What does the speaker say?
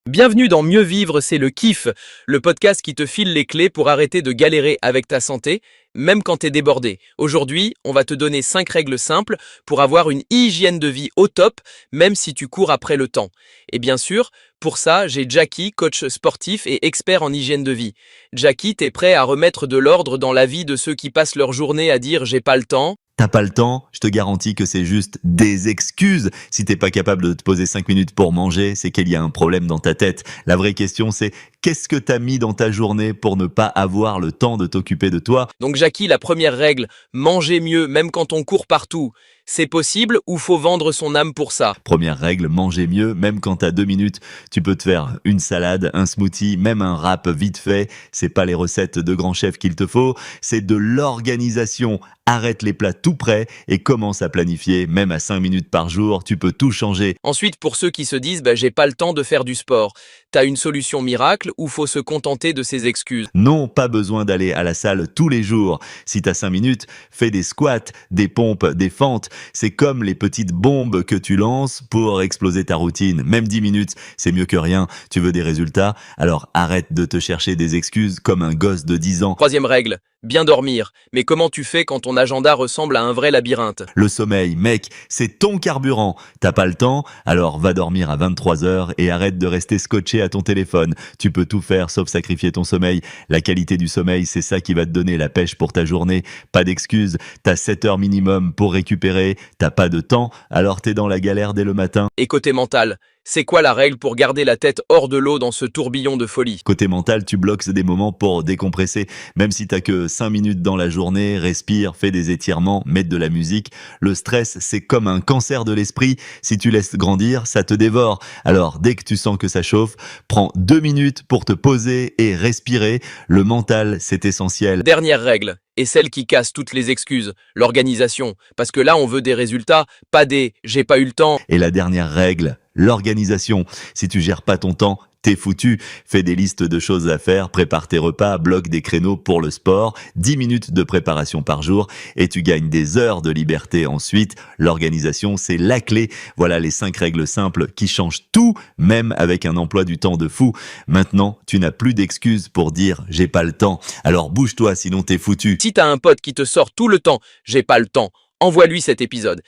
Bienvenue dans Mieux vivre, c'est le kiff, le podcast qui te file les clés pour arrêter de galérer avec ta santé, même quand t'es débordé. Aujourd'hui, on va te donner 5 règles simples pour avoir une hygiène de vie au top, même si tu cours après le temps. Et bien sûr, pour ça, j'ai Jackie, coach sportif et expert en hygiène de vie. Jackie, t'es prêt à remettre de l'ordre dans la vie de ceux qui passent leur journée à dire « j'ai pas le temps ». T'as pas le temps, je te garantis que c'est juste des excuses. Si t'es pas capable de te poser 5 minutes pour manger, c'est qu'il y a un problème dans ta tête. La vraie question c'est, qu'est-ce que t'as mis dans ta journée pour ne pas avoir le temps de t'occuper de toi? Donc Jackie, la première règle, manger mieux même quand on court partout. C'est possible ou faut vendre son âme pour ça? Première règle, manger mieux, même quand t'as 2 minutes, tu peux te faire une salade, un smoothie, même un wrap vite fait. C'est pas les recettes de grands chefs qu'il te faut, c'est de l'organisation. Arrête les plats tout prêts et commence à planifier, même à 5 minutes par jour, tu peux tout changer. Ensuite, pour ceux qui se disent « j'ai pas le temps de faire du sport », t'as une solution miracle ou faut se contenter de ces excuses? Non, pas besoin d'aller à la salle tous les jours. Si t'as 5 minutes, fais des squats, des pompes, des fentes. C'est comme les petites bombes que tu lances pour exploser ta routine. Même 10 minutes, c'est mieux que rien. Tu veux des résultats? Alors arrête de te chercher des excuses comme un gosse de 10 ans. Troisième règle, bien dormir. Mais comment tu fais quand ton agenda ressemble à un vrai labyrinthe? Le sommeil, mec, c'est ton carburant. T'as pas le temps? Alors va dormir à 23 heures et arrête de rester scotché à ton téléphone. Tu peux tout faire sauf sacrifier ton sommeil. La qualité du sommeil, c'est ça qui va te donner la pêche pour ta journée. Pas d'excuses. T'as 7 heures minimum pour récupérer. T'as pas de temps, alors t'es dans la galère dès le matin. Et côté mental, c'est quoi la règle pour garder la tête hors de l'eau dans ce tourbillon de folie? Côté mental, tu bloques des moments pour décompresser. Même si t'as que 5 minutes dans la journée, respire, fais des étirements, mets de la musique. Le stress, c'est comme un cancer de l'esprit. Si tu laisses grandir, ça te dévore. Alors, dès que tu sens que ça chauffe, prends 2 minutes pour te poser et respirer. Le mental, c'est essentiel. Dernière règle, et celle qui casse toutes les excuses, l'organisation. Parce que là, on veut des résultats, pas des « j'ai pas eu le temps ». Et la dernière règle, l'organisation. Si tu gères pas ton temps, t'es foutu. Fais des listes de choses à faire, prépare tes repas, bloque des créneaux pour le sport, 10 minutes de préparation par jour et tu gagnes des heures de liberté ensuite. L'organisation, c'est la clé. Voilà les 5 règles simples qui changent tout, même avec un emploi du temps de fou. Maintenant, tu n'as plus d'excuses pour dire « j'ai pas le temps ». Alors bouge-toi, sinon t'es foutu. Si t'as un pote qui te sort tout le temps « j'ai pas le temps », envoie-lui cet épisode.